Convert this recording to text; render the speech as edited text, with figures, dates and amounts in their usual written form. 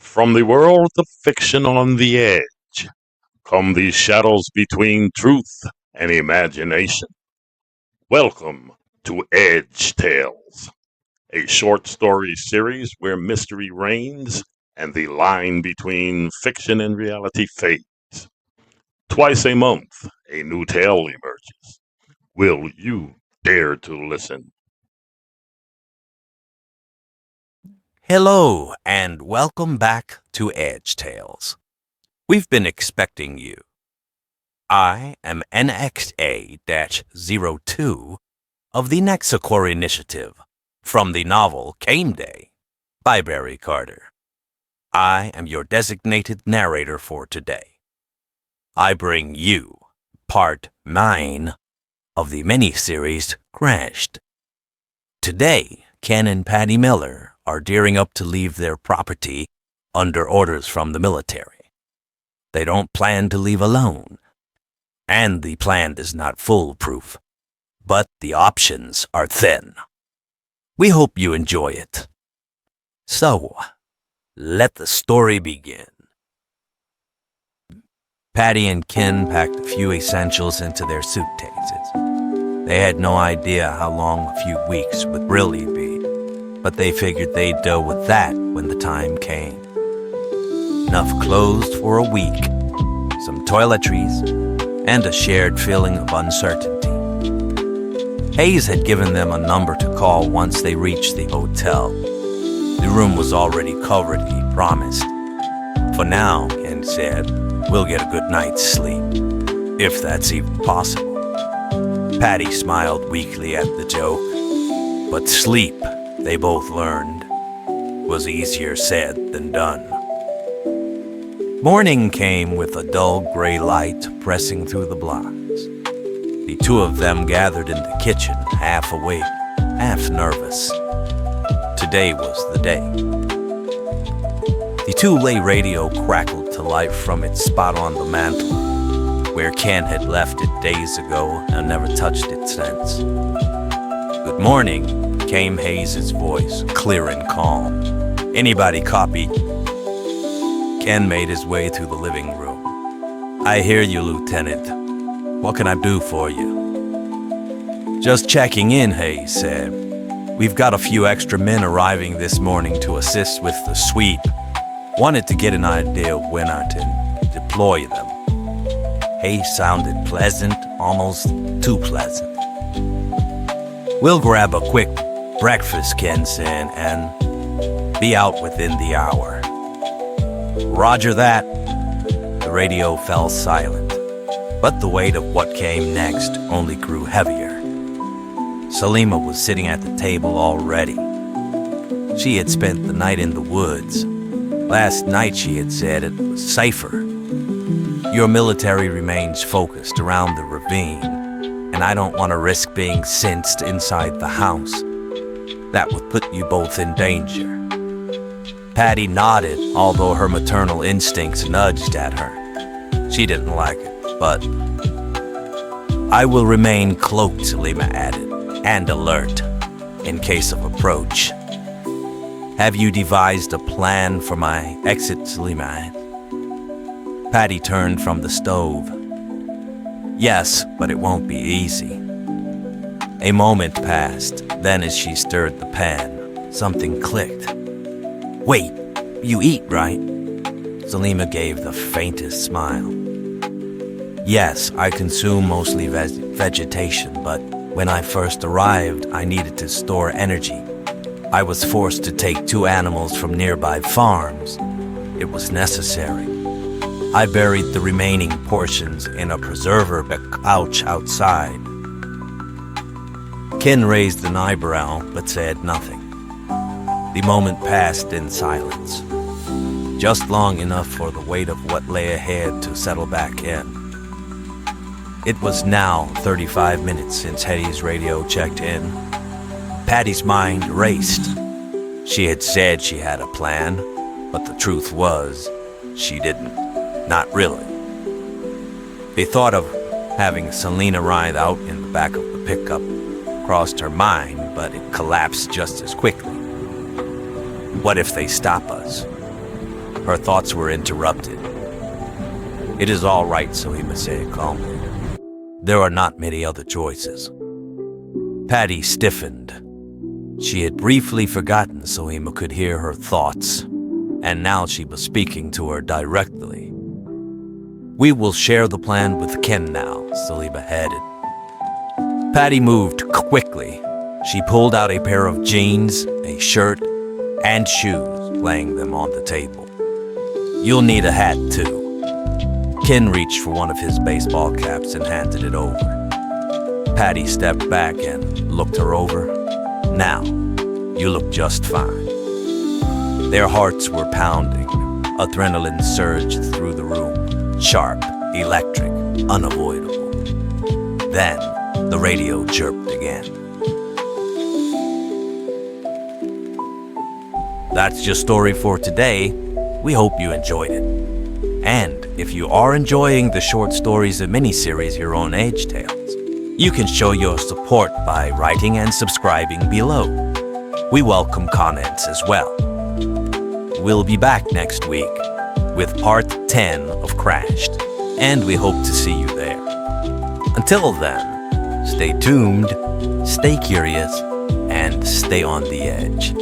From the world of fiction on the edge come the shadows between truth and imagination. Welcome to Edge Tales, a short story series where mystery reigns and the line between fiction and reality fades. Twice a month, a new tale emerges. Will you dare to listen? Hello, and welcome back to Edge Tales. We've been expecting you. I am NXA-02 of the Nexacore Initiative from the novel Game Day by Barry Carter. I am your designated narrator for today. I bring you part 9 of the miniseries Crashed. Today, Ken and Patty Miller are gearing up to leave their property under orders from the military. They don't plan to leave alone, and the plan is not foolproof, but the options are thin. We hope you enjoy it. So, let the story begin. Patty and Ken packed a few essentials into their suitcases. They had no idea how long a few weeks would really be, but they figured they'd deal with that when the time came. Enough clothes for a week, some toiletries, and a shared feeling of uncertainty. Hayes had given them a number to call once they reached the hotel. The room was already covered, he promised. For now, Ken said, we'll get a good night's sleep, if that's even possible. Patty smiled weakly at the joke, but sleep, they both learned, was easier said than done. Morning came with a dull gray light pressing through the blinds. The two of them gathered in the kitchen, half awake, half nervous. Today was the day. The two-way radio crackled to life from its spot on the mantel, where Ken had left it days ago and never touched it since. Good morning, came Hayes' voice, clear and calm. Anybody copy? Ken made his way through the living room. I hear you, Lieutenant. What can I do for you? Just checking in, Hayes said. We've got a few extra men arriving this morning to assist with the sweep. Wanted to get an idea of when I can deploy them. Hayes sounded pleasant, almost too pleasant. We'll grab a quick breakfast, Ken said, and be out within the hour. Roger that. The radio fell silent, but the weight of what came next only grew heavier. Salima was sitting at the table already. She had spent the night in the woods. Last night, she had said, it was safer. Your military remains focused around the ravine, and I don't want to risk being cinched inside the house. That would put you both in danger. Patty nodded, although her maternal instincts nudged at her. She didn't like it, but I will remain cloaked, Salima added, and alert, in case of approach. Have you devised a plan for my exit, Salima? Patty turned from the stove. Yes, but it won't be easy. A moment passed, then as she stirred the pan, something clicked. Wait, you eat, right? Salima gave the faintest smile. Yes, I consume mostly vegetation, but when I first arrived, I needed to store energy. I was forced to take 2 animals from nearby farms. It was necessary. I buried the remaining portions in a preserver pouch outside. Ken raised an eyebrow, but said nothing. The moment passed in silence, just long enough for the weight of what lay ahead to settle back in. It was now 35 minutes since Hetty's radio checked in. Patty's mind raced. She had said she had a plan, but the truth was, she didn't. Not really. The thought of having Selena ride out in the back of the pickup crossed her mind, but it collapsed just as quickly. What if they stop us? her thoughts were interrupted. "It is all right," Salima said calmly. "There are not many other choices." Patty stiffened. She had briefly forgotten Salima could hear her thoughts, and now she was speaking to her directly. "We will share the plan with Ken now," Salima added. Patty moved quickly. She pulled out a pair of jeans, a shirt, and shoes, laying them on the table. "You'll need a hat, too." Ken reached for one of his baseball caps and handed it over. Patty stepped back and looked her over. "Now, you look just fine." Their hearts were pounding. Adrenaline surged through the room, sharp, electric, unavoidable. Then, the radio chirped again. That's your story for today. We hope you enjoyed it. And if you are enjoying the short stories and miniseries here on Edge Tales, you can show your support by writing and subscribing below. We welcome comments as well. We'll be back next week with part 10 of Crashed, and we hope to see you there. Until then, stay tuned, stay curious, and stay on the edge.